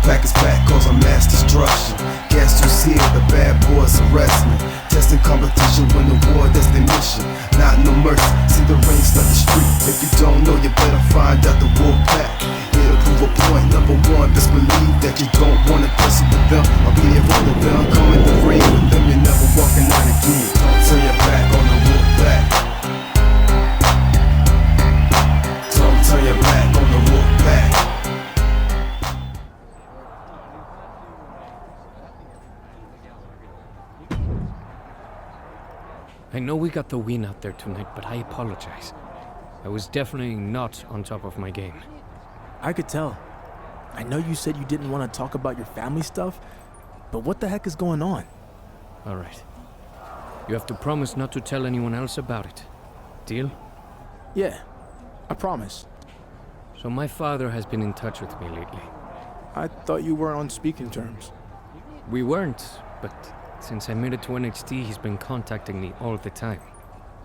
Pack is back cause I'm mass destruction. Guess who's here? The bad boys of wrestling. Testing competition, win the war, that's their mission. Not no mercy, see the ring, not the street. If you don't know, you better find out the war pack. It'll prove a point, number one, best believe that you don't wanna tussle with them. I'll be there for the bell, come in the ring with them. You're never walking out again. Don't turn your back on the war pack. Don't turn your back on the war pack. I know we got the win out there tonight, but I apologize. I was definitely not on top of my game. I could tell. I know you said you didn't want to talk about your family stuff, but what the heck is going on? All right. You have to promise not to tell anyone else about it. Deal? Yeah, I promise. So my father has been in touch with me lately. I thought you were on speaking terms. We weren't, but since I made it to NXT, he's been contacting me all the time.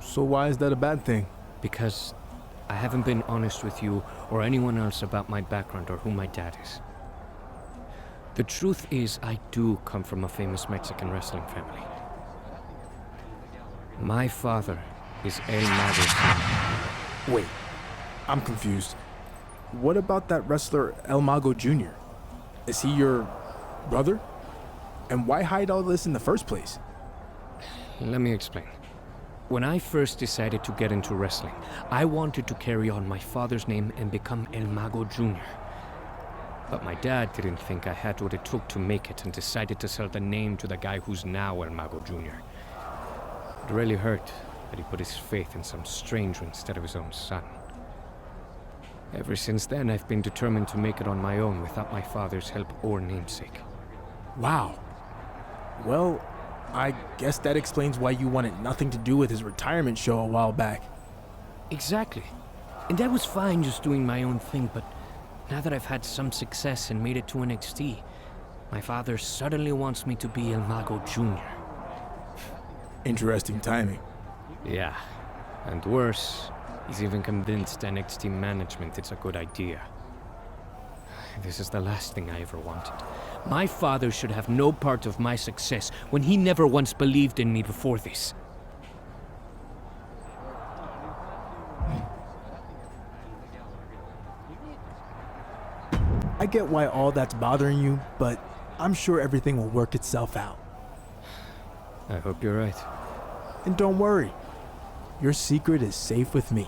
So why is that a bad thing? Because I haven't been honest with you or anyone else about my background or who my dad is. The truth is, I do come from a famous Mexican wrestling family. My father is El Mago's son. Wait, I'm confused. What about that wrestler El Mago Jr.? Is he your brother? And why hide all this in the first place? Let me explain. When I first decided to get into wrestling, I wanted to carry on my father's name and become El Mago Jr. But my dad didn't think I had what it took to make it and decided to sell the name to the guy who's now El Mago Jr. It really hurt that he put his faith in some stranger instead of his own son. Ever since then, I've been determined to make it on my own without my father's help or namesake. Wow. Well, I guess that explains why you wanted nothing to do with his retirement show a while back. Exactly. And I was fine just doing my own thing, but now that I've had some success and made it to NXT, my father suddenly wants me to be El Mago Jr. Interesting timing. Yeah. And worse, he's even convinced NXT management it's a good idea. This is the last thing I ever wanted. My father should have no part of my success when he never once believed in me before this. I get why all that's bothering you, but I'm sure everything will work itself out. I hope you're right. And don't worry, your secret is safe with me.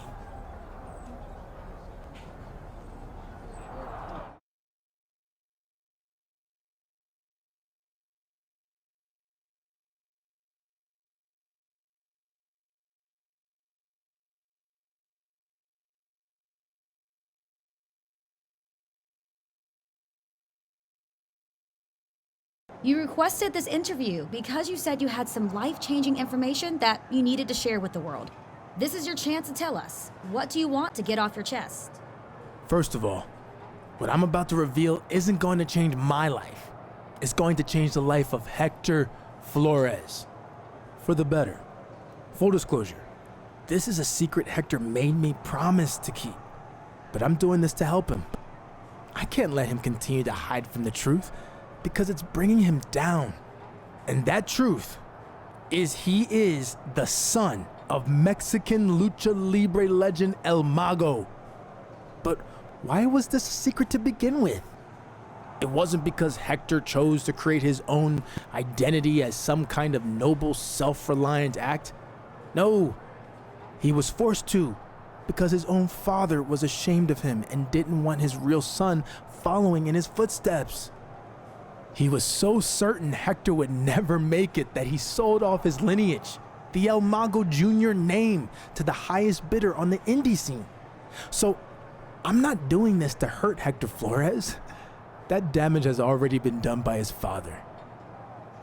You requested this interview because you said you had some life-changing information that you needed to share with the world. This is your chance to tell us. What do you want to get off your chest? First of all, what I'm about to reveal isn't going to change my life. It's going to change the life of Hector Flores. For the better. Full disclosure, this is a secret Hector made me promise to keep. But I'm doing this to help him. I can't let him continue to hide from the truth because it's bringing him down. And that truth is he is the son of Mexican lucha libre legend El Mago. But why was this a secret to begin with? It wasn't because Hector chose to create his own identity as some kind of noble, self-reliant act. No, he was forced to because his own father was ashamed of him and didn't want his real son following in his footsteps. He was so certain Hector would never make it that he sold off his lineage, the El Mago Jr. name, to the highest bidder on the indie scene. So I'm not doing this to hurt Hector Flores. That damage has already been done by his father.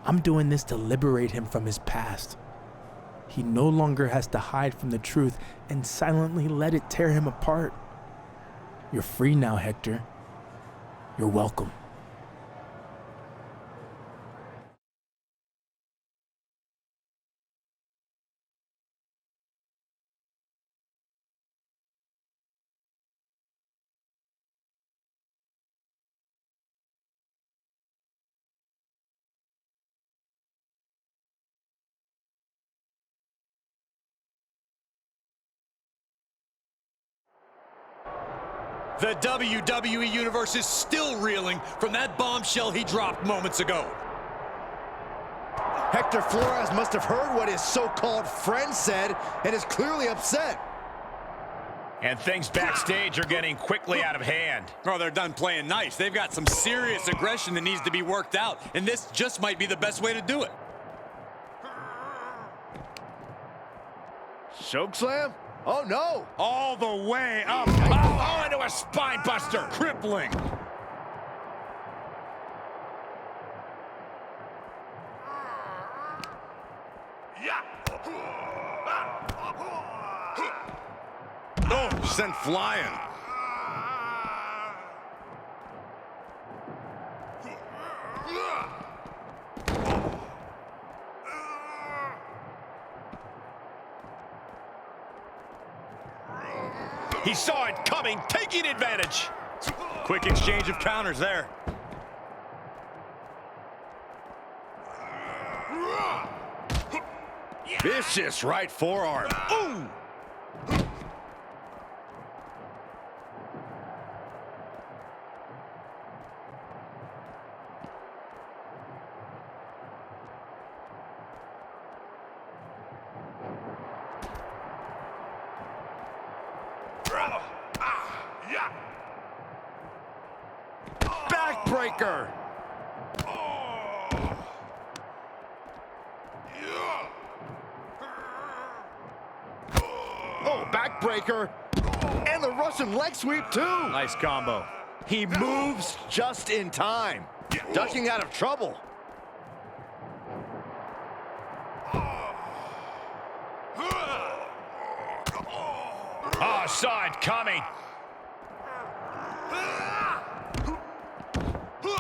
I'm doing this to liberate him from his past. He no longer has to hide from the truth and silently let it tear him apart. You're free now, Hector. You're welcome. The WWE Universe is still reeling from that bombshell he dropped moments ago. Hector Flores must have heard what his so-called friend said and is clearly upset. And things backstage are getting quickly out of hand. Oh, they're done playing nice. They've got some serious aggression that needs to be worked out, and this just might be the best way to do it. Chokeslam? Oh, no. All the way up. Oh, into a spine buster. Crippling. Oh, sent flying. He saw it coming, taking advantage. Quick exchange of counters there. Vicious right forearm. Ooh! Backbreaker. Oh, backbreaker. And the Russian leg sweep, too. Nice combo. He moves just in time, ducking out of trouble. Oh, saw it coming.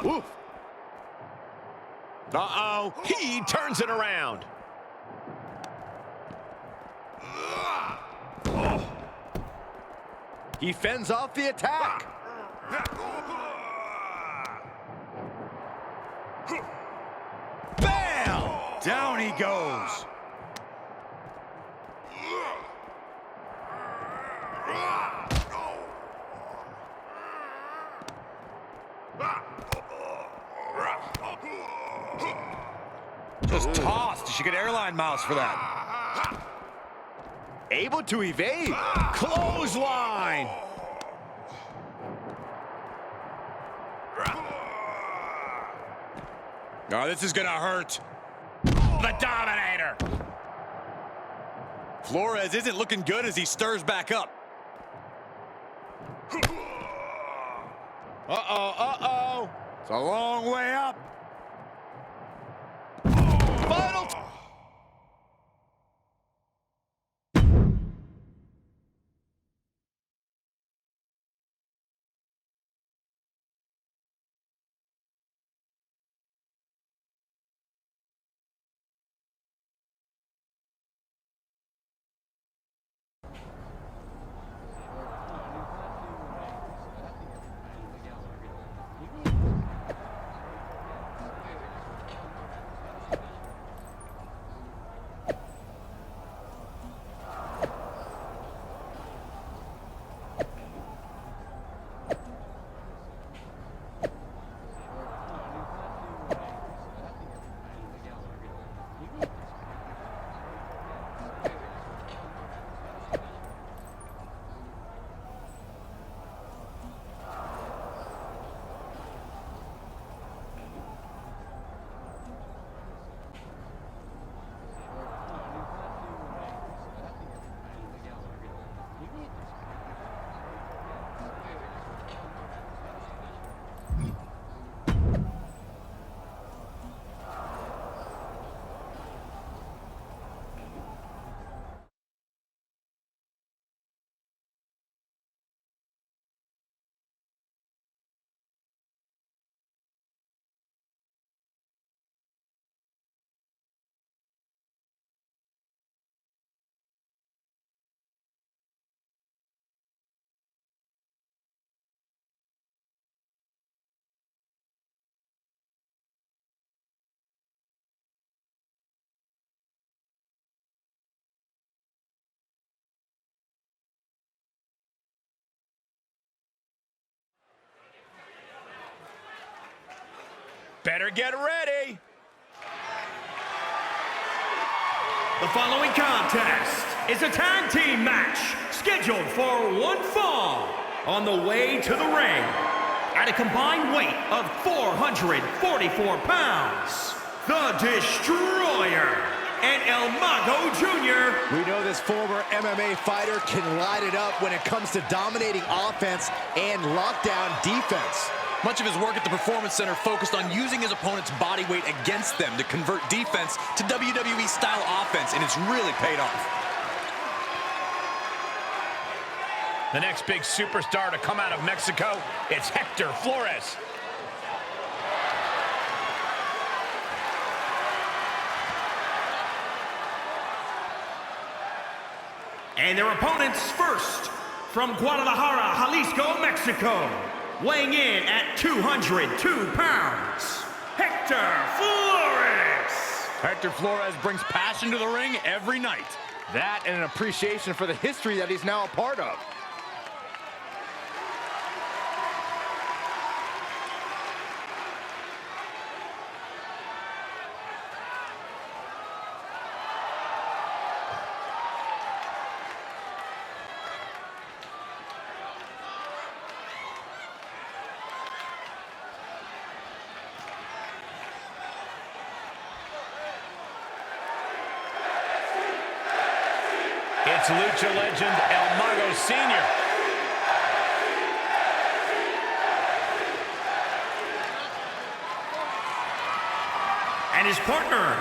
Oof. Uh-oh, he turns it around. He fends off the attack. Bam! Down he goes. Just tossed. You should get airline miles for that. Able to evade. Clothesline. Oh, this is gonna hurt. The Dominator. Flores isn't looking good as he stirs back up. Uh-oh. It's a long way up. Final. Better get ready. The following contest is a tag team match scheduled for one fall. On the way to the ring, at a combined weight of 444 pounds, the Destroyer and El Mago Jr. We know this former MMA fighter can light it up when it comes to dominating offense and lockdown defense. Much of his work at the Performance Center focused on using his opponent's body weight against them to convert defense to WWE-style offense, and it's really paid off. The next big superstar to come out of Mexico, it's Hector Flores. And their opponents first, from Guadalajara, Jalisco, Mexico, weighing in at 202 pounds, Hector Flores. Hector Flores brings passion to the ring every night. That and an appreciation for the history that he's now a part of. It's Lucha legend El Mago Sr. And his partner,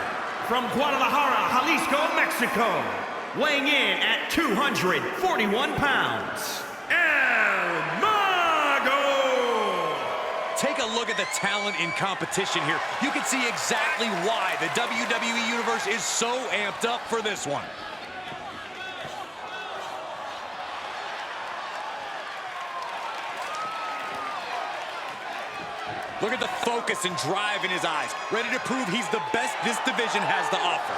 from Guadalajara, Jalisco, Mexico, weighing in at 241 pounds, El Mago! Take a look at the talent in competition here. You can see exactly why the WWE Universe is so amped up for this one. Look at the focus and drive in his eyes, ready to prove he's the best this division has to offer.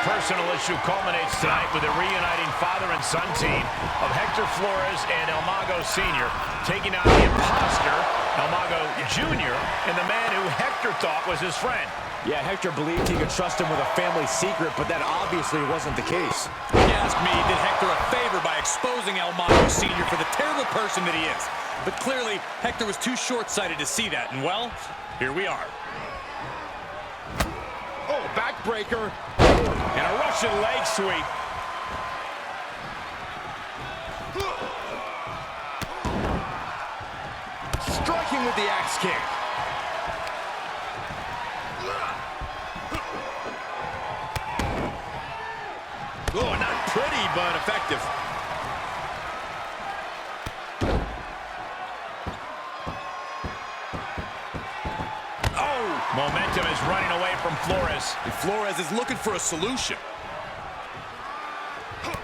Personal issue culminates tonight with a reuniting father and son team of Hector Flores and El Mago Sr. taking on the imposter, El Mago Jr., and the man who Hector thought was his friend. Yeah, Hector believed he could trust him with a family secret, but that obviously wasn't the case. If you ask me, he did Hector a favor by exposing El Mago Sr. for the terrible person that he is. But clearly, Hector was too short-sighted to see that, and well, here we are. Oh, backbreaker. And a Russian leg sweep. Striking with the axe kick. Oh, not pretty, but effective. Momentum is running away from Flores. And Flores is looking for a solution.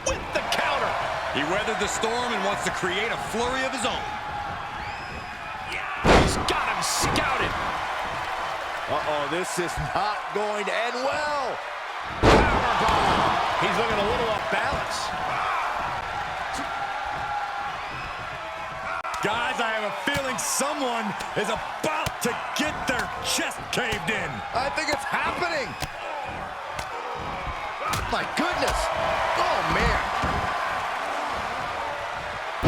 With the counter. He weathered the storm and wants to create a flurry of his own. He's got him scouted. Uh-oh, this is not going to end well. Powerbomb. He's looking a little off balance. Guys, I have a feeling someone is about to get their chest caved in. I think it's happening. My goodness. Oh, man.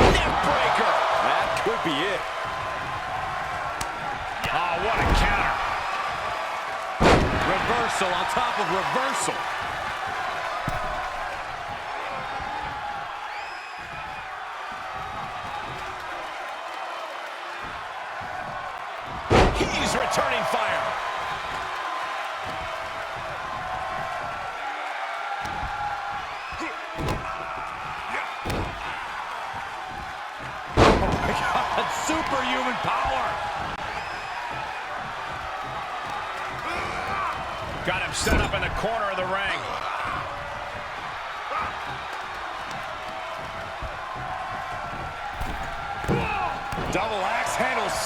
Neck breaker. That could be it. Oh, what a counter. Reversal on top of reversal. He's returning fire. Oh my God, superhuman power. Got him set up in the corner of the ring.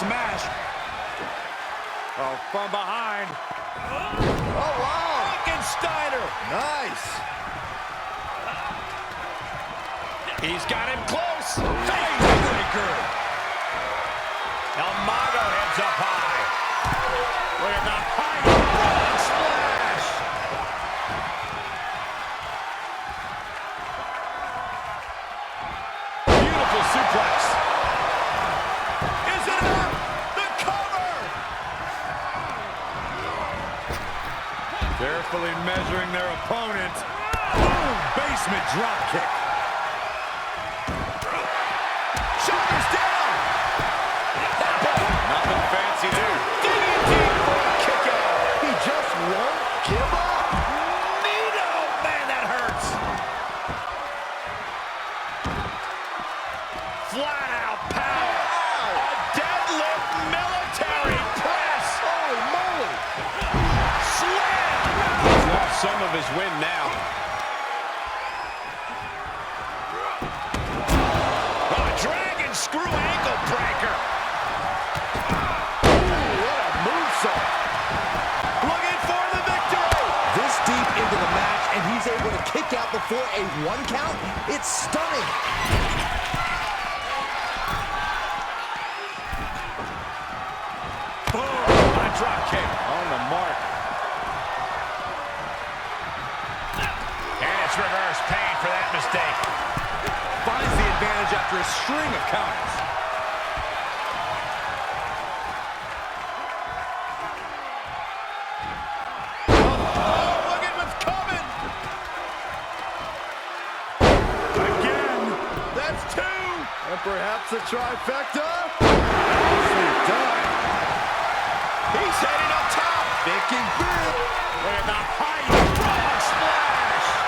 smash. Oh, from behind. Oh, wow. Frankensteiner. Nice. He's got him close. Face breaker. El Mago heads up high. Look at the high frog splash. Beautiful suplex. Is it enough? The cover. Carefully measuring their opponent. Boom! Basement drop kick. Shoulders down. Nothing fancy there. DDT for a kick out. He just won't give up. Nino! Man, that hurts. Flat out power. A deadlift military press. Holy moly. Slam. He's lost some of his wind now. Dragon screw ankle breaker. What a movesault. Looking for the victory. This deep into the match, and he's able to kick out before a 1 count. It's stunning. Boom. A drop kick on the mark. And it's reverse pain for that mistake. Finds the advantage after a string of counters. Oh, look at what's coming. Again. That's 2. And perhaps a trifecta. Nicely done. He's heading up top. Thinking big. Look at the high frog splash.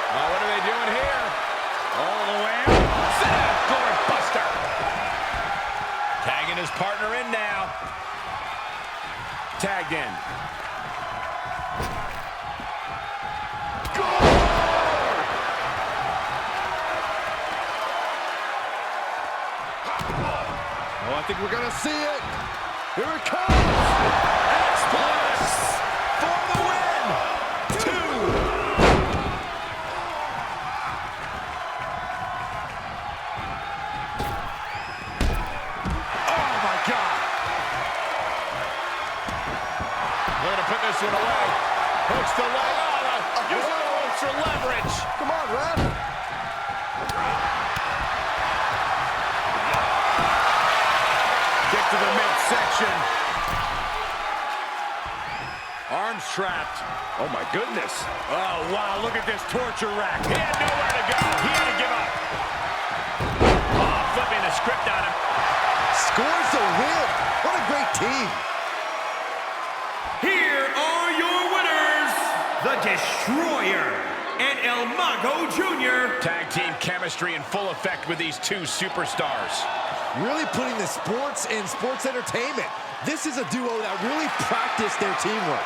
What are they doing here? All the way out. Gourd buster. Tagging his partner in now. Tagged in. Oh, I think we're going to see it. Here it comes. X-Plus for the win. 2. Oh, my God. They're going to put this one away. Hooks the leg. Oh, use the ropes for leverage. Come on, ref. Get to the midsection. Arms trapped. Oh, my goodness. Oh, wow, look at this torture rack. He had nowhere to go. He had to give up. Oh, flipping the script on him. Scores the win. What a great team. Here are your winners, the Destroyer and El Mago Jr. Tag team chemistry in full effect with these 2 superstars. Really putting the sports in sports entertainment. This is a duo that really practiced their teamwork.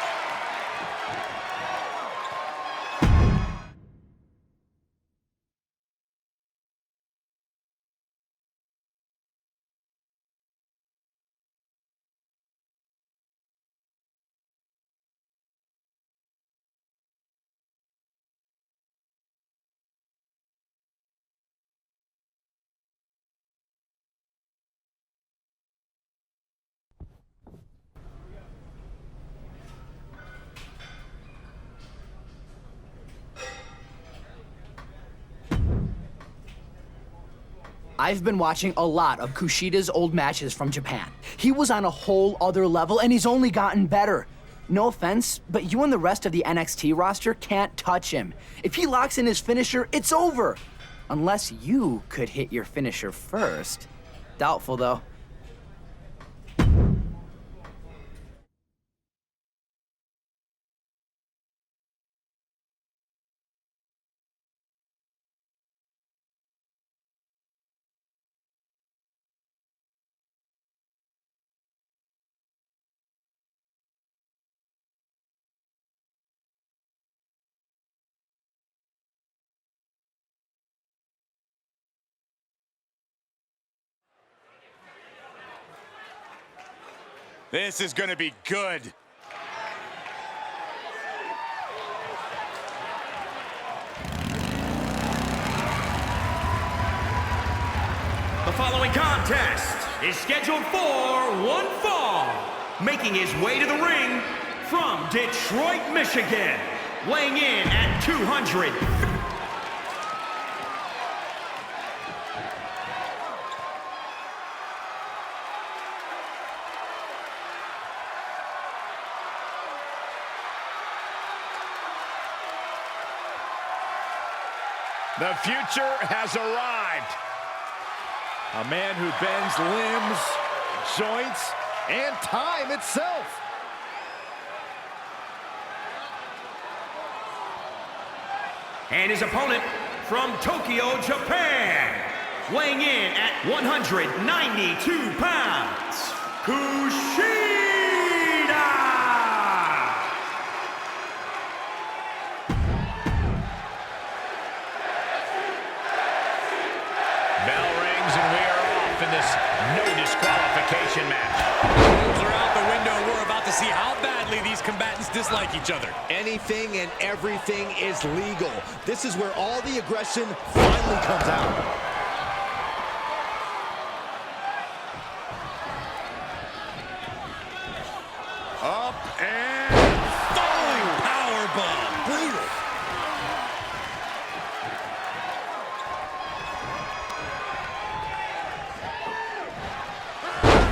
I've been watching a lot of Kushida's old matches from Japan. He was on a whole other level, and he's only gotten better. No offense, but you and the rest of the NXT roster can't touch him. If he locks in his finisher, it's over. Unless you could hit your finisher first. Doubtful, though. This is gonna be good. The following contest is scheduled for one fall. Making his way to the ring from Detroit, Michigan. Weighing in at 200. The future has arrived. A man who bends limbs, joints, and time itself. And his opponent from Tokyo, Japan. Weighing in at 192 pounds. Kushida! Bell rings and we are off in this no disqualification match. Rules are out the window. We're about to see how badly these combatants dislike each other. Anything and everything is legal. This is where all the aggression finally comes out. Up and Falling powerbomb. Brutal.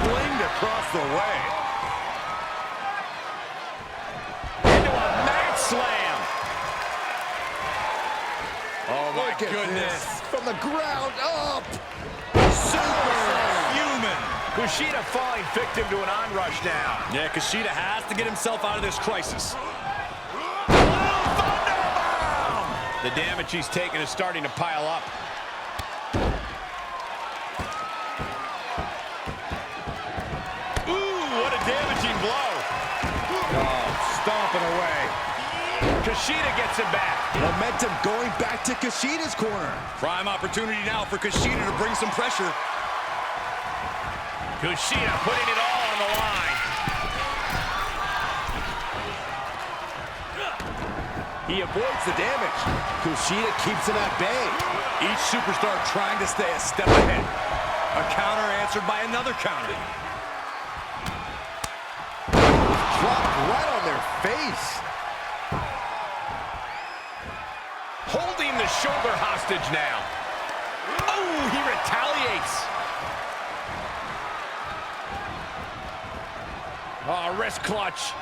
flinged across the way. Into a mat slam. Oh my Look at goodness. this. From the ground up. Superhuman. Kushida falling victim to an onrush now. Yeah, Kushida has to get himself out of this crisis. The damage he's taken is starting to pile up. Ooh, what a damaging blow. Oh, stomping away. Kushida gets him back. Momentum going back to Kushida's corner. Prime opportunity now for Kushida to bring some pressure. Kushida putting it all on the line. He avoids the damage. Kushida keeps him at bay. Each superstar trying to stay a step ahead. A counter answered by another counter. Dropped right on their face. Holding the shoulder hostage now. Oh, he retaliates. Oh, wrist clutch.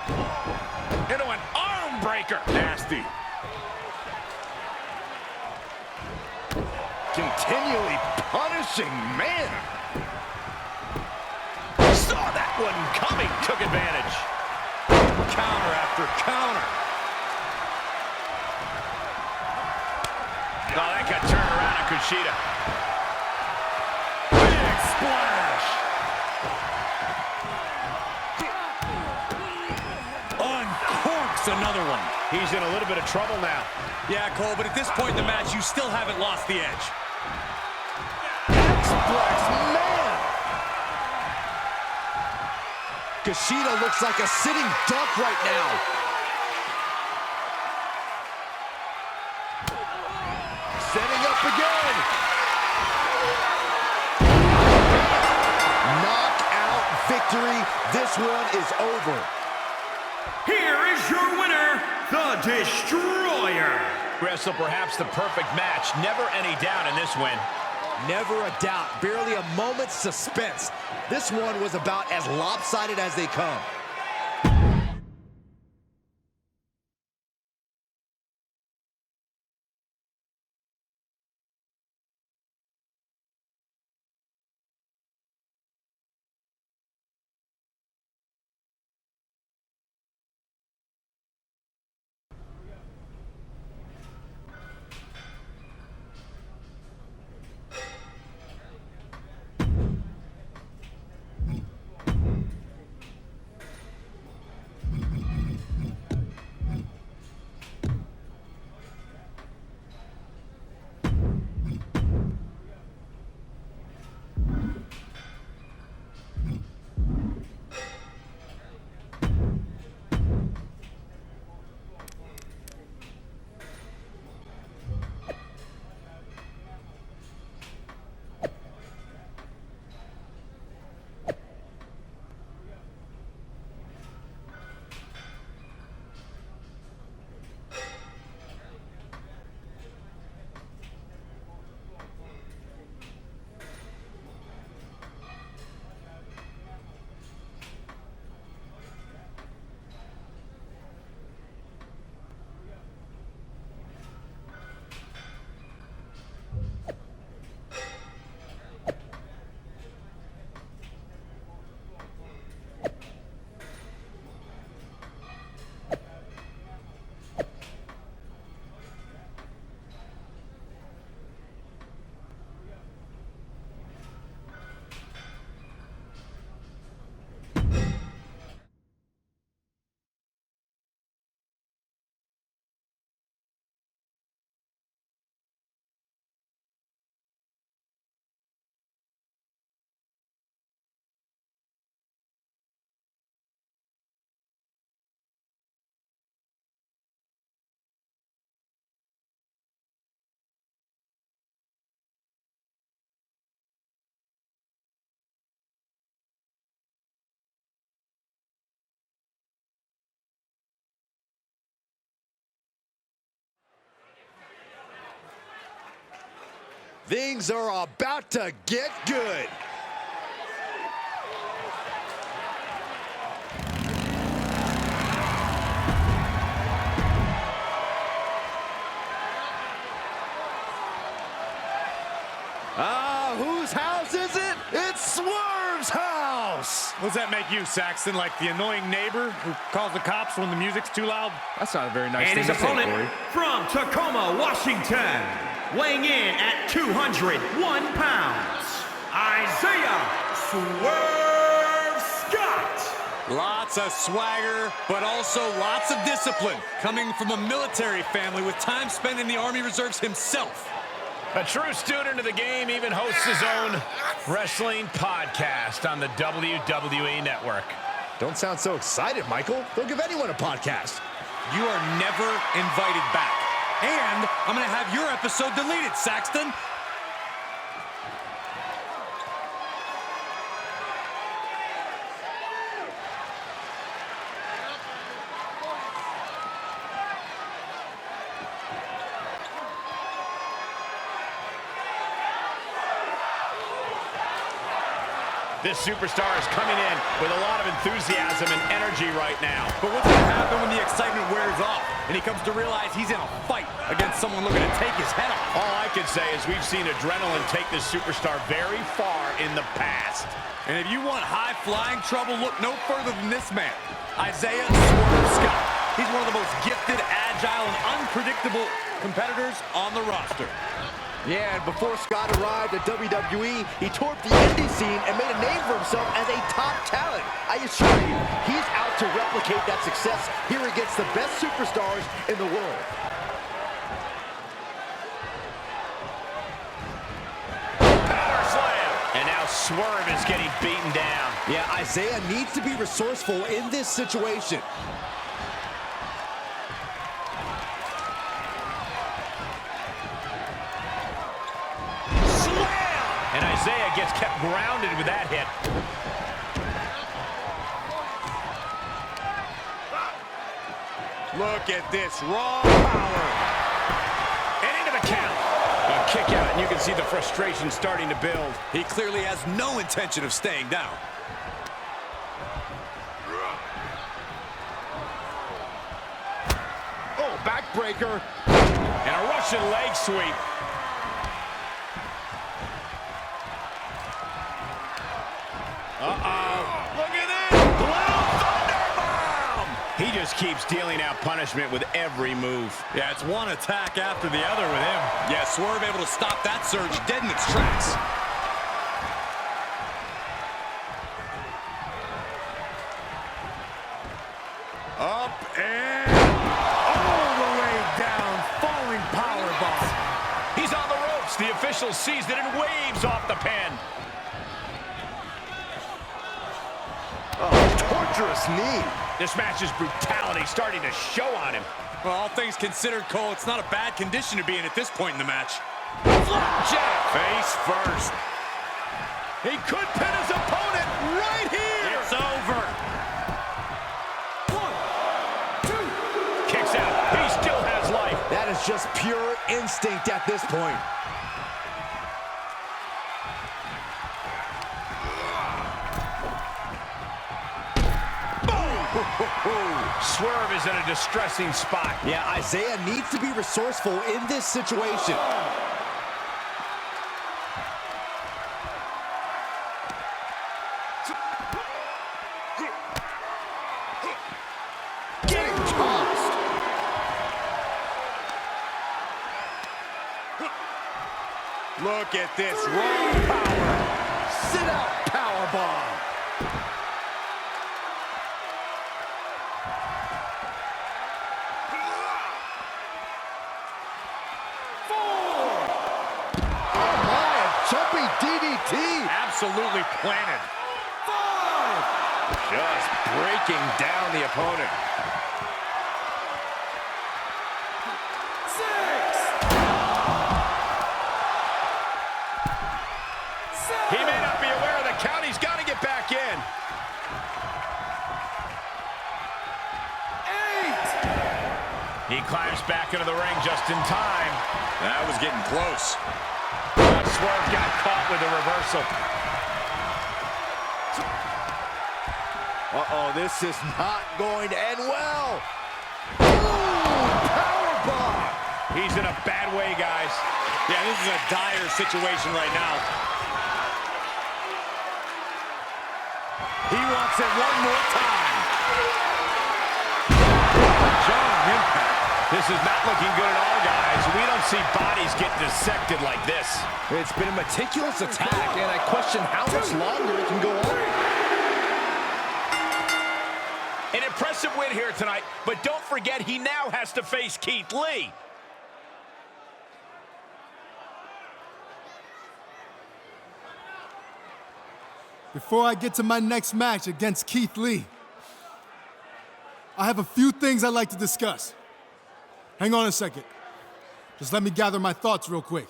Into an arm breaker. Nasty. Continually punishing, man. Saw that one coming. Took advantage. Counter after counter. Oh, that got turned around on Kushida. Big splash. Uncorks another one. He's in a little bit of trouble now. Yeah, Cole, but at this point in the match, you still haven't lost the edge. Suplex, man. Kushida looks like a sitting duck right now. Setting up again. Knockout victory. This one is over. Here is your winner, the Destroyer. Wrestle perhaps the perfect match. Never any doubt in this win. Never a doubt. Barely a moment's suspense. This one was about as lopsided as they come. Things are about to get good. Whose house is it? It's Swerve's house! What does that make you, Saxton? Like the annoying neighbor who calls the cops when the music's too loud? That's not a very nice And thing his to say, opponent Corey. from Tacoma, Washington, weighing in at 201 pounds, Isaiah Swerve Scott. Lots of swagger, but also lots of discipline. Coming from a military family with time spent in the Army Reserves himself. A true student of the game, even hosts his own wrestling podcast on the WWE Network. Don't sound so excited, Michael. They'll give anyone a podcast. You are never invited back. And I'm going to have your episode deleted, Saxton. This superstar is coming in with a lot of enthusiasm and energy right now. But what's going to happen when the excitement wears off and he comes to realize he's in a fight against someone looking to take his head off? All I can say is we've seen adrenaline take this superstar very far in the past. And if you want high-flying trouble, look no further than this man, Isaiah Swerve Scott. He's one of the most gifted, agile, and unpredictable competitors on the roster. Yeah, and before Scott arrived at WWE, he toured the indie scene and made a name for himself as a top talent. I assure you, he's out to replicate that success here against the best superstars in the world. Power slam! And now Swerve is getting beaten down. Yeah, Isaiah needs to be resourceful in this situation. And Isaiah gets kept grounded with that hit. Look at this raw power. And into the count. A kick out, and you can see the frustration starting to build. He clearly has no intention of staying down. Oh, backbreaker. And a Russian leg sweep. Uh-oh. Look at this. Blue Thunderbomb. He just keeps dealing out punishment with every move. Yeah, it's one attack after the other with him. Yeah, Swerve able to stop that surge dead in its tracks. Up and all the way down, falling powerbomb. He's on the ropes. The official sees it and waves off the pin. Oh, torturous knee. This match's brutality starting to show on him. Well, all things considered, Cole, it's not a bad condition to be in at this point in the match. Flapjack. Face first. He could pin his opponent right here. It's over. 1, 2. Kicks out. He still has life. That is just pure instinct at this point. Swerve is in a distressing spot. Yeah, Isaiah needs to be resourceful in this situation. Getting tossed. Look at this raw power. Sit out powerbomb. Jumping DDT. Absolutely planted. 5. Just breaking down the opponent. 6. He may not be aware of the count. He's got to get back in. 8. He climbs back into the ring just in time. That was getting close. Swerve got caught with a reversal. Uh-oh, this is not going to end well. Ooh, powerbomb. He's in a bad way, guys. Yeah, this is a dire situation right now. He wants it one more time. Strong impact. This is not looking good at all, guys. We don't see bodies get dissected like this. It's been a meticulous attack, and I question how much longer it can go on. An impressive win here tonight, but don't forget he now has to face Keith Lee. Before I get to my next match against Keith Lee, I have a few things I'd like to discuss. Hang on a second. Just let me gather my thoughts real quick.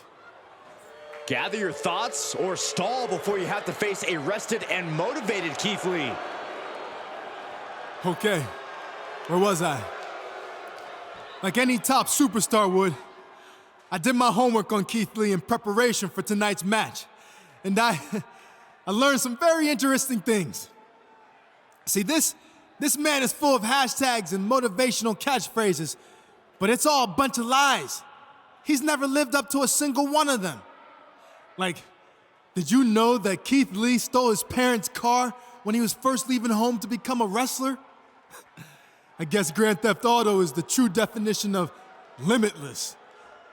Gather your thoughts or stall before you have to face a rested and motivated Keith Lee. Okay, where was I? Like any top superstar would, I did my homework on Keith Lee in preparation for tonight's match. And I learned some very interesting things. See, this man is full of hashtags and motivational catchphrases, but it's all a bunch of lies. He's never lived up to a single one of them. Like, did you know that Keith Lee stole his parents' car when he was first leaving home to become a wrestler? I guess Grand Theft Auto is the true definition of limitless.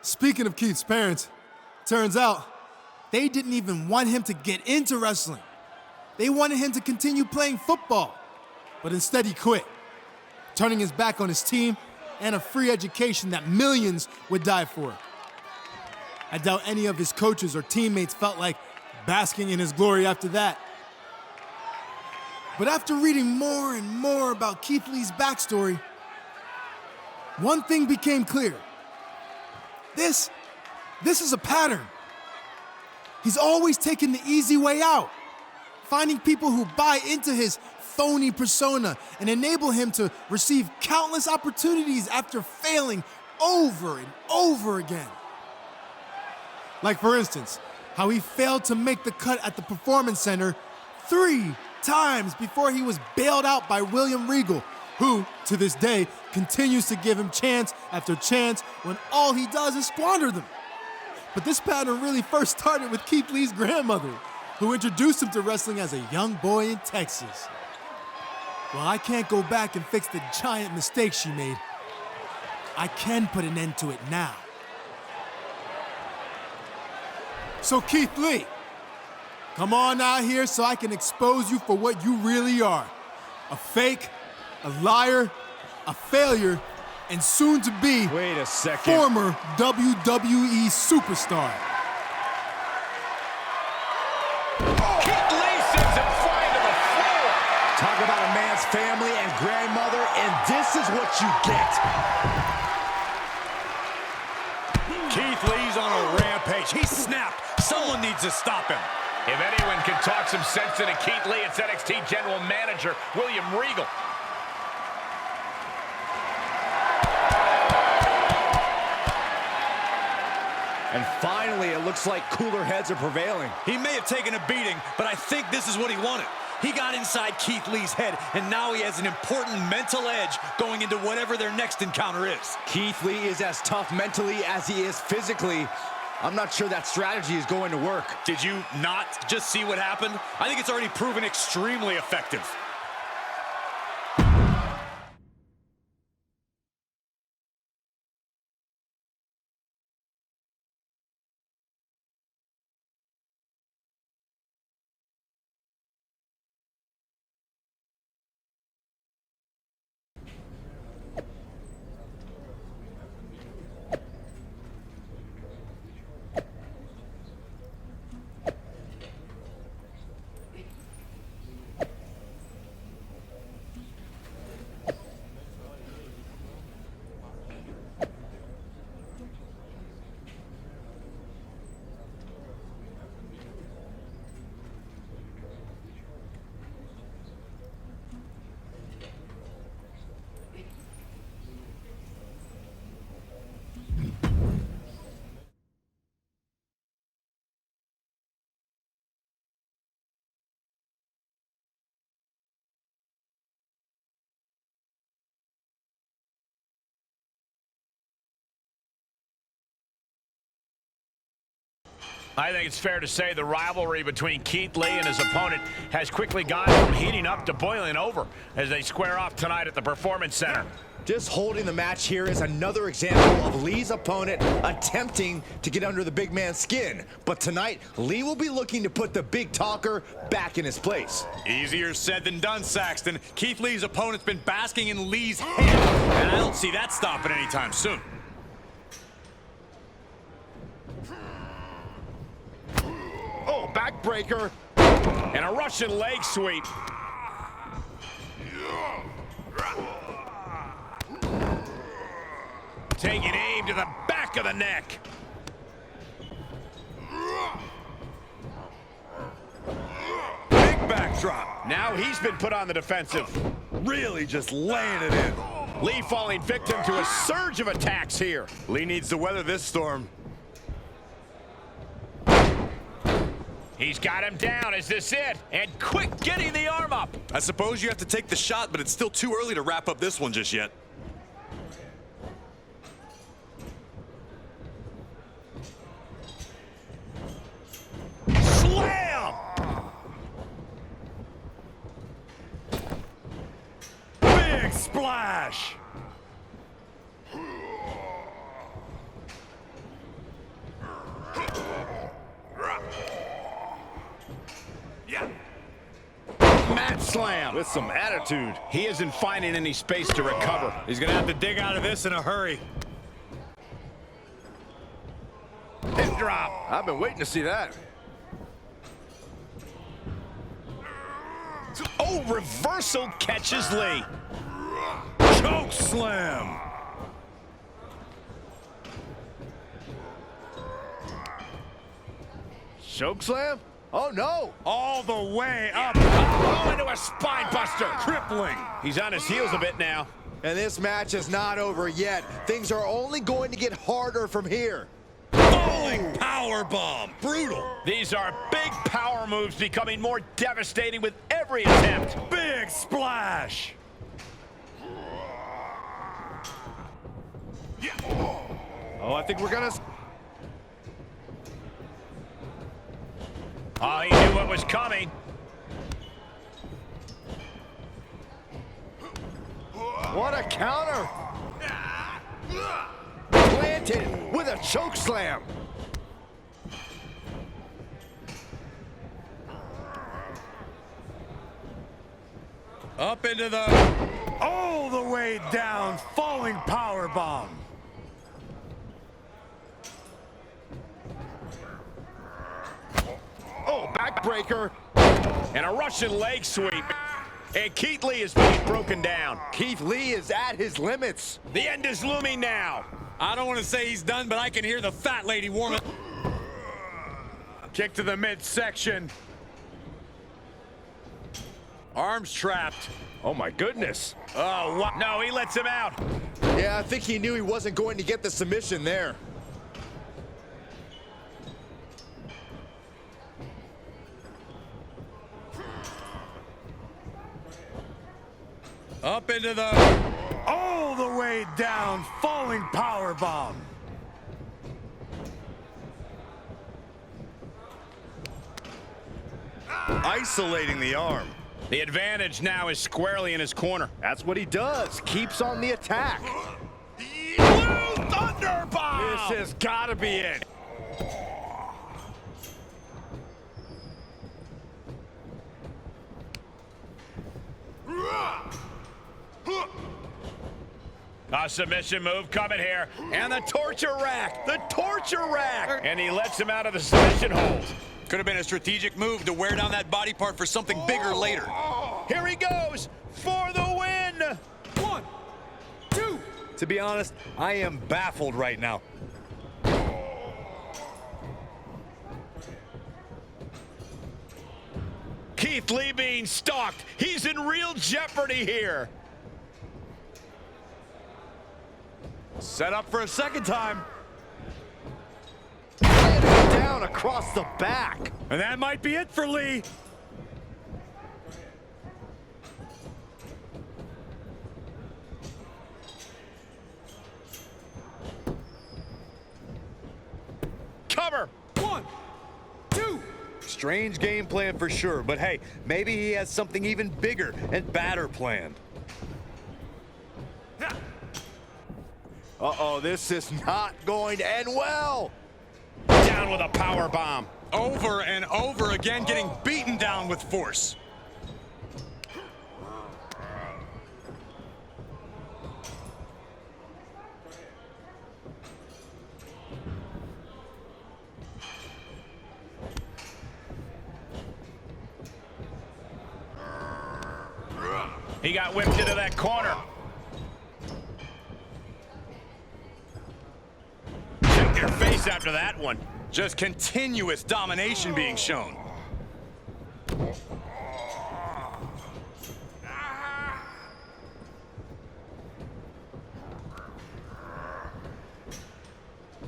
Speaking of Keith's parents, turns out they didn't even want him to get into wrestling. They wanted him to continue playing football, but instead he quit, turning his back on his team and a free education that millions would die for. I doubt any of his coaches or teammates felt like basking in his glory after that. But after reading more and more about Keith Lee's backstory, one thing became clear. This is a pattern. He's always taking the easy way out, finding people who buy into his phony persona and enable him to receive countless opportunities after failing over and over again. Like, for instance, how he failed to make the cut at the Performance Center 3 times before he was bailed out by William Regal, who, to this day, continues to give him chance after chance when all he does is squander them. But this pattern really first started with Keith Lee's grandmother, who introduced him to wrestling as a young boy in Texas. While I can't go back and fix the giant mistake she made, I can put an end to it now. So Keith Lee, come on out here so I can expose you for what you really are. A fake, a liar, a failure, and soon to be Wait a second. former WWE superstar. Keith Lee sends him flying to the floor. Talk about a man's family and grandmother, and this is what you get. Keith Lee's on a rampage. He snapped. Someone needs to stop him. If anyone can talk some sense into Keith Lee, it's NXT General Manager William Regal. And finally, it looks like cooler heads are prevailing. He may have taken a beating, but I think this is what he wanted. He got inside Keith Lee's head, and now he has an important mental edge going into whatever their next encounter is. Keith Lee is as tough mentally as he is physically. I'm not sure that strategy is going to work. Did you not just see what happened? I think it's already proven extremely effective. I think it's fair to say the rivalry between Keith Lee and his opponent has quickly gone from heating up to boiling over as they square off tonight at the Performance Center. Just holding the match here is another example of Lee's opponent attempting to get under the big man's skin. But tonight, Lee will be looking to put the big talker back in his place. Easier said than done, Saxton. Keith Lee's opponent's been basking in Lee's head, and I don't see that stopping anytime soon. Oh, backbreaker. And a Russian leg sweep. Taking aim to the back of the neck. Big backdrop. Now he's been put on the defensive. Really just laying it in. Lee falling victim to a surge of attacks here. Lee needs to weather this storm. He's got him down. Is this it? And quick getting the arm up. I suppose you have to take the shot, but it's still too early to wrap up this one just yet. Slam! Big splash! Mat slam. With some attitude. He isn't finding any space to recover. He's gonna have to dig out of this in a hurry. Hip drop. I've been waiting to see that. Oh, reversal catches Lee. Choke slam. Choke slam? Oh, no. All the way up. Oh, into a spine buster. Crippling. He's on his heels a bit now. And this match is not over yet. Things are only going to get harder from here. Falling power bomb. Brutal. These are big power moves becoming more devastating with every attempt. Big splash. Oh, I think we're gonna... Oh, he knew what was coming. What a counter! Planted with a choke slam. Up into the... all the way down. Falling power bomb. Oh, backbreaker. And a Russian leg sweep. And Keith Lee is being broken down. Keith Lee is at his limits. The end is looming now. I don't want to say he's done, but I can hear the fat lady warming. Kick to the midsection. Arms trapped. Oh, my goodness. Oh, what? No, he lets him out. Yeah, I think he knew he wasn't going to get the submission there. Up into the... all the way down. Falling power bomb. Isolating the arm. The advantage now is squarely in his corner. That's what he does. Keeps on the attack. Blue Thunder Bomb! This has got to be it. A submission move coming here. And the torture rack. The torture rack. And he lets him out of the submission hold. Could have been a strategic move to wear down that body part for something bigger later. Here he goes for the win. 1, 2. To be honest, I am baffled right now. Keith Lee being stalked. He's in real jeopardy here. Set up for a second time. Down across the back. And that might be it for Lee. Cover. 1, strange game plan for sure, but hey, maybe he has something even bigger and badder planned. Uh-oh, this is not going to end well. Down with a power bomb. Over and over again, getting beaten down with force. He got whipped into that corner. Check your face after that one. Just continuous domination being shown.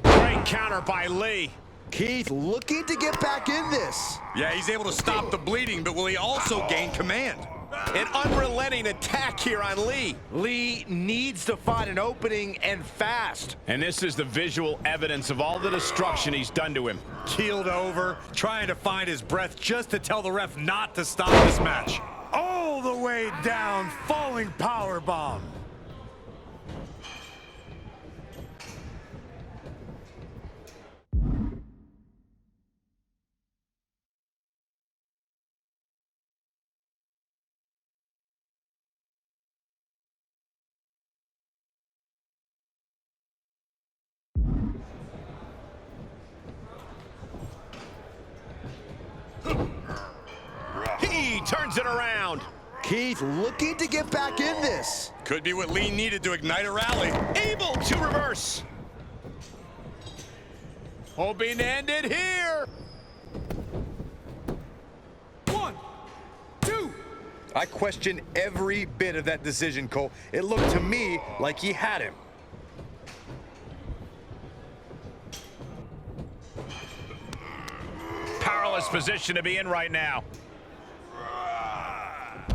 Great counter by Lee. Keith looking to get back in this. Yeah, he's able to stop the bleeding, but will he also gain command? An unrelenting attack here on Lee. Lee needs to find an opening and fast. And this is the visual evidence of all the destruction he's done to him. Keeled over, trying to find his breath just to tell the ref not to stop this match. All the way down, falling power bomb. He turns it around. Keith looking to get back in this. Could be what Lee needed to ignite a rally. Able to reverse. Hoping to end it here. 1, 2. I question every bit of that decision, Cole. It looked to me like he had him. Powerless position to be in right now.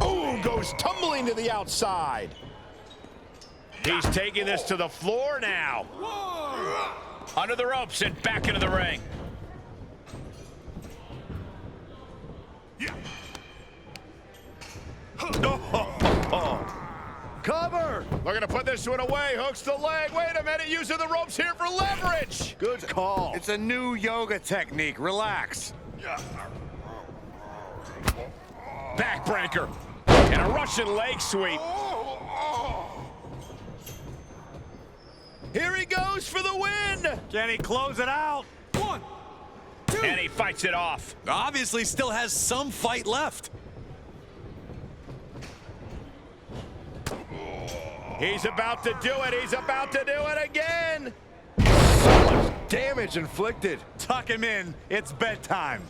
Oh, goes tumbling to the outside. He's taking this to the floor now. Under the ropes and back into the ring. Cover! Looking to put this one away. Hooks the leg. Wait a minute. Using the ropes here for leverage. Good call. It's a new yoga technique. Relax. Backbreaker. And a Russian leg sweep. Here he goes for the win. Can he close it out? 1, 2. And he fights it off. Obviously still has some fight left. He's about to do it. He's about to do it again. So much damage inflicted. Tuck him in. It's bedtime.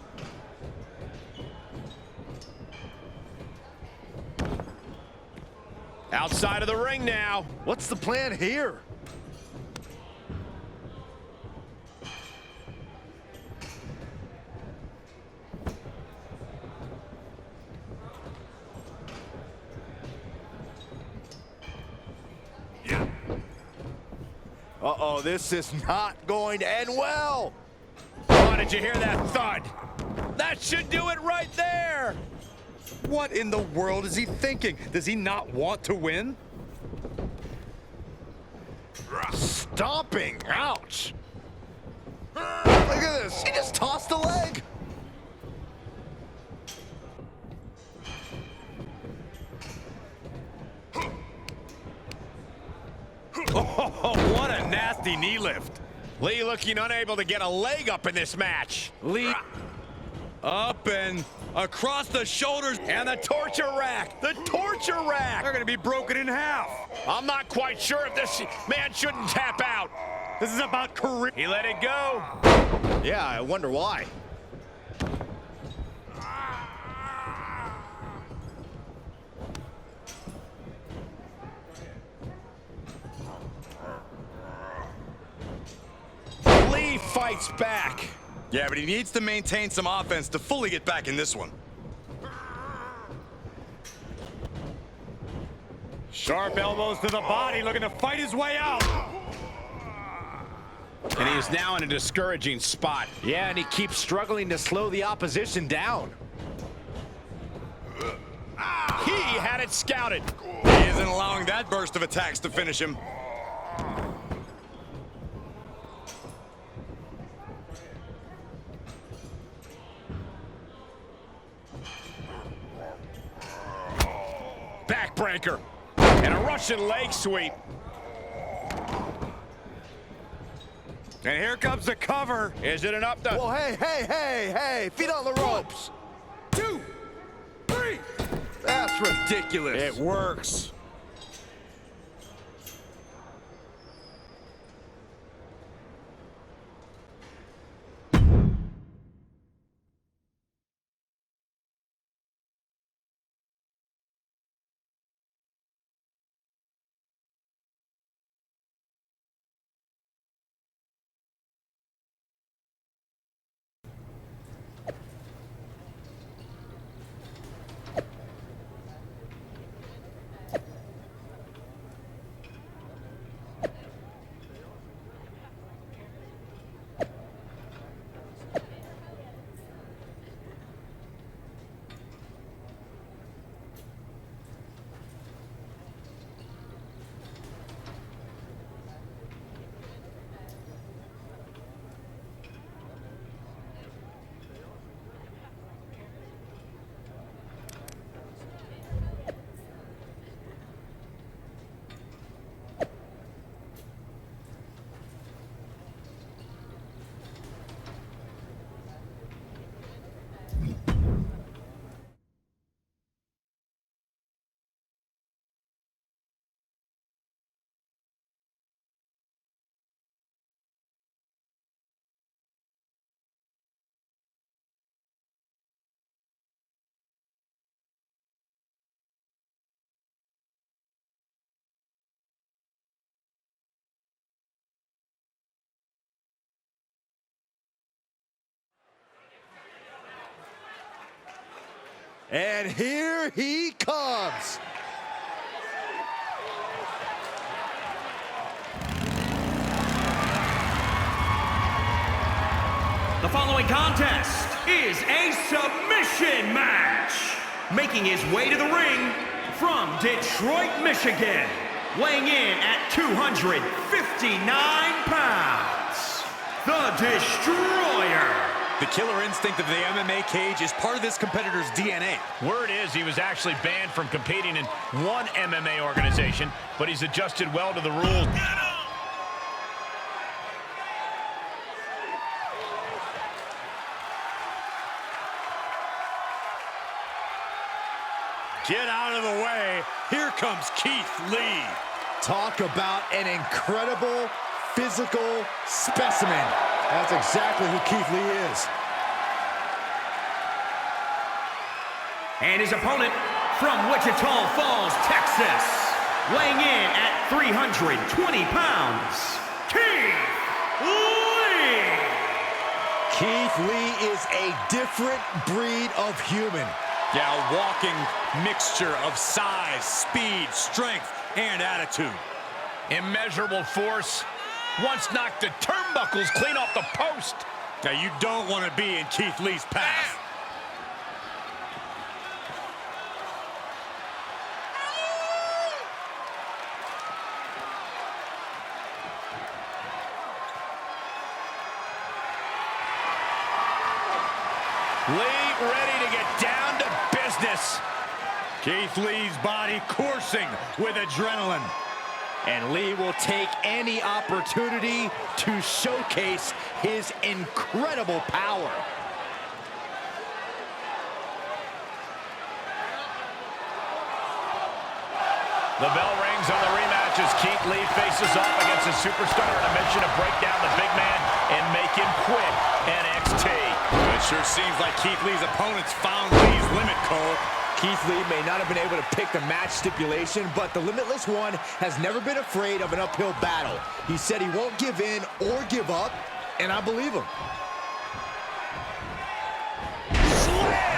Outside of the ring now. What's the plan here? Uh-oh, this is not going to end well. Oh, did you hear that thud? That should do it right there. What in the world is he thinking? Does he not want to win? Stomping, ouch. Look at this, he just tossed the leg. Oh, what a nasty knee lift. Lee looking unable to get a leg up in this match. Lee up and across the shoulders. And the torture rack. The torture rack. They're going to be broken in half. I'm not quite sure if this man shouldn't tap out. This is about career. He let it go. Yeah, I wonder why. Lee fights back. Yeah, but he needs to maintain some offense to fully get back in this one. Sharp elbows to the body, looking to fight his way out. And he is now in a discouraging spot. Yeah, and he keeps struggling to slow the opposition down. He had it scouted. He isn't allowing that burst of attacks to finish him. Backbreaker. And a Russian leg sweep. And here comes the cover. Is it enough to... Well, hey, feet on the ropes. 2, 3. That's ridiculous. It works. And here he comes. The following contest is a submission match. Making his way to the ring from Detroit, Michigan, weighing in at 259 pounds, the Destroyer. The killer instinct of the MMA cage is part of this competitor's DNA. Word is he was actually banned from competing in one MMA organization, but he's adjusted well to the rules. Get out of the way. Here comes Keith Lee. Talk about an incredible physical specimen. That's exactly who Keith Lee is. And his opponent from Wichita Falls, Texas, weighing in at 320 pounds, Keith Lee. Keith Lee is a different breed of human. Yeah, a walking mixture of size, speed, strength, and attitude. Immeasurable force. Once knocked the turnbuckles clean off the post. Now, you don't want to be in Keith Lee's path. Lee ready to get down to business. Keith Lee's body coursing with adrenaline. And Lee will take any opportunity to showcase his incredible power. The bell rings on the rematch as Keith Lee faces off against a superstar on a mission to break down the big man and make him quit NXT. It sure seems like Keith Lee's opponents found Lee's limit, Cole. Keith Lee may not have been able to pick the match stipulation, but the Limitless One has never been afraid of an uphill battle. He said he won't give in or give up, and I believe him. Slam!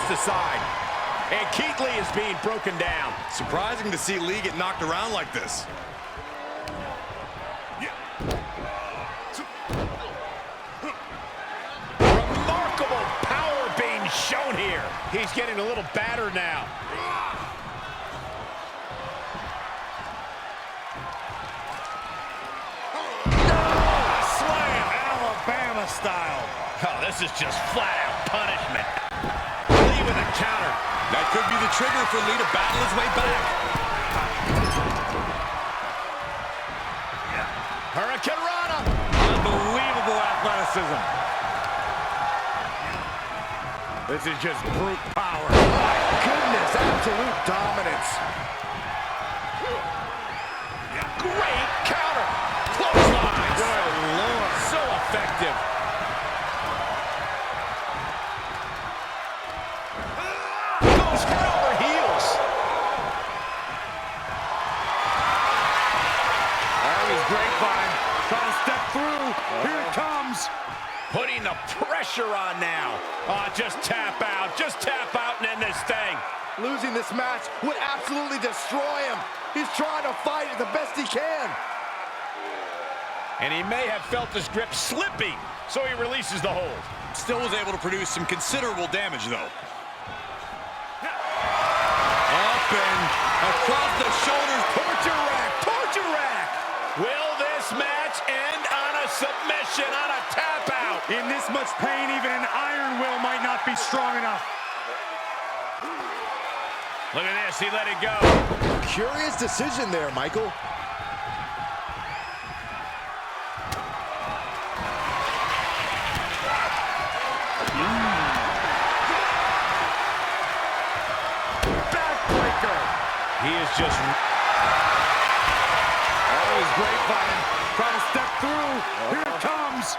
tossed aside. And Keith Lee is being broken down. Surprising to see Lee get knocked around like this. Remarkable power being shown here. He's getting a little battered now. Slam, Alabama style. Oh, this is just flat-out punishment. Lee with a counter. That could be the trigger for Lee to battle his way back. Hurricane Rana. Unbelievable athleticism. This is just brute power. My goodness, absolute dominance. Great counter. Clotheslines. Good Lord. So effective. Goes head over heels. Army's grapevine. Trying to step through. Here it comes. Putting the pressure on now. Oh, just tap out. Just tap out and end this thing. Losing this match would absolutely destroy him. He's trying to fight it the best he can. And he may have felt his grip slipping, so he releases the hold. Still was able to produce some considerable damage, though. Up and across the shoulders. Torture rack, torture rack. Will this match end on a submission, on a tap out? In this much pain, even an iron will might not be strong enough. Look at this, he let it go. Curious decision there, Michael. Backbreaker. He is just... Always grapevine. Trying to step through. Here it comes.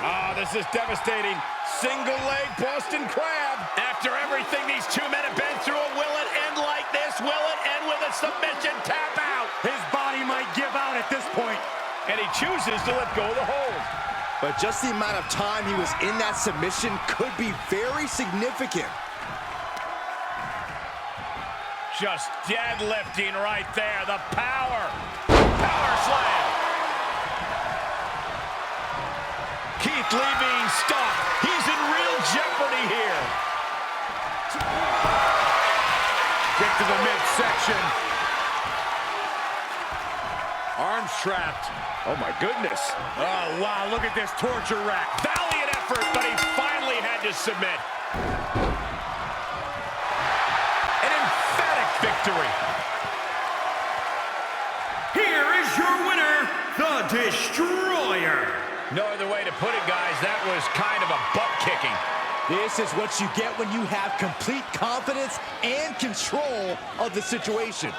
Oh, this is devastating. Single leg Boston Crab. After everything these two men have been through, will it end like this? Will it end with a submission tap out? His body might give out at this point. And he chooses to let go of the hold. But just the amount of time he was in that submission could be very significant. Just deadlifting right there. The power. Power slam. Keith Lee being stopped. He's in real jeopardy here. Get to the midsection. Arms trapped. Oh, my goodness. Oh, wow, look at this torture rack. Valiant effort, but he finally had to submit. An emphatic victory. Here is your winner, the Destroyer. No other way to put it, guys. That was kind of a butt-kicking. This is what you get when you have complete confidence and control of the situation.